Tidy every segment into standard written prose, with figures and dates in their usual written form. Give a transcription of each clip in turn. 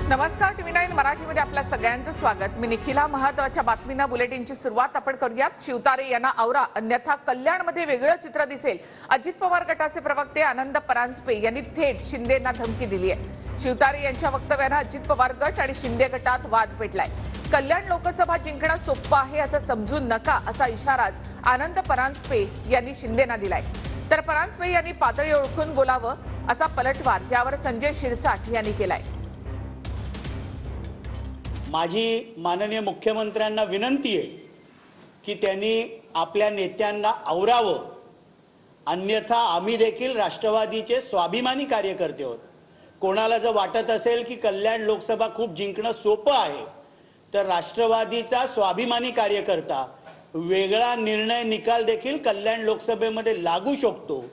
नमस्कार, TV9 मराठीमध्ये आपल्या सगळ्यांचं स्वागत। मी निखिला। महत्त्वाच्या बातमींना बुलेटिनची सुरुवात आपण करूयात। शिवतारे यांना आवरा, अन्यथा कल्याणमध्ये वेगळं चित्र दिसेल। अजित पवार गटाचे प्रवक्ते आनंद परांजपे यांनी थेट शिंदेंना धमकी दिली आहे। शिवतारे यांच्या वक्तव्याने अजित पवार गट आणि शिंदे गटात वाद पेटलाय। कल्याण लोकसभा जिंकणं सोपं आहे असं समजू नका असा इशाराच आनंद परांजपे यांनी शिंदेंना दिलाय। तर परांजपे यांनी पातळी ओळखून बोलावं असा पलटवार यावर संजय शिरसाट यांनी केलाय। माझी माननीय मुख्यमंत्र्यांना विनंती आहे की त्यांनी आपल्या नेत्यांना आवरावं, अन्यथा आम्ही देखील राष्ट्रवादीचे स्वाभिमानी कार्यकर्ते आहोत। कोणाला जर वाटत असेल की कल्याण लोकसभा खूप जिंकणं सोपं आहे, तर राष्ट्रवादीचा स्वाभिमानी कार्यकर्ता वेगळा निर्णय निकाल देखील कल्याण लोकसभेमध्ये लागू शकतो।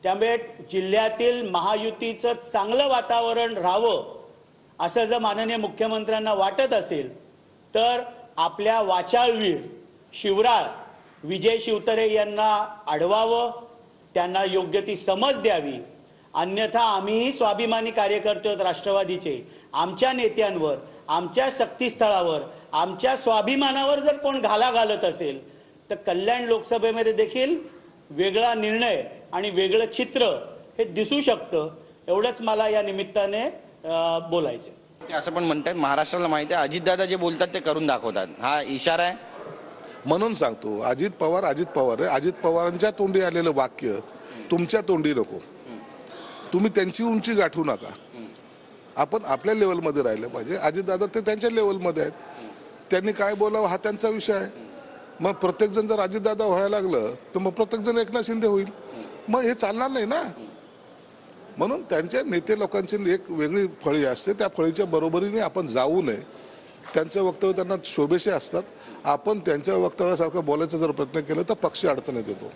त्यामुळे जिल्ह्यातील महायुतीचं चांगलं वातावरण राहावं असं जर माननीय मुख्यमंत्र्यांना वाटत असेल, तर आपल्या वाचाळवीर शिवराळ विजय शिवतारे यांना अडवावं, त्यांना योग्य ती समज द्यावी। अन्यथा आम्हीही स्वाभिमानी कार्यकर्ते आहोत राष्ट्रवादीचे। आमच्या नेत्यांवर, आमच्या शक्तीस्थळावर, आमच्या स्वाभिमानावर जर कोण घाला घालत असेल, तर कल्याण लोकसभेमध्ये देखील वेगळा निर्णय आणि वेगळं चित्र हे दिसू शकतं। एवढंच मला या निमित्ताने बोलायचं। असं पण म्हणतात, महाराष्ट्राला माहिती आहे अजितदादा जे बोलतात ते करून दाखवतात, हा इशारा आहे म्हणून सांगतो। अजित पवार आहे। अजित पवारांच्या तोंडी आलेलं वाक्य तुमच्या तोंडी नको। तुम्ही त्यांची उंची गाठू नका। आपण आपल्या लेवलमध्ये राहिलं पाहिजे। अजितदादा ते त्यांच्या लेवलमध्ये आहेत, त्यांनी काय बोलावं हा त्यांचा विषय आहे। मग प्रत्येकजण जर अजितदादा व्हायला लागलं तर मग प्रत्येकजण एकनाथ शिंदे होईल, मग हे चालणार नाही ना। म्हणून त्यांच्या नेते लोकांची एक वेगळी फळी असते, त्या फळीच्या बरोबरीने आपण जाऊ नये। त्यांचं वक्तव्य त्यांना शोभेचे असतात। आपण त्यांच्या वक्तव्यासारखं बोलायचा जर प्रयत्न केला तर पक्ष अडचणीत येतो।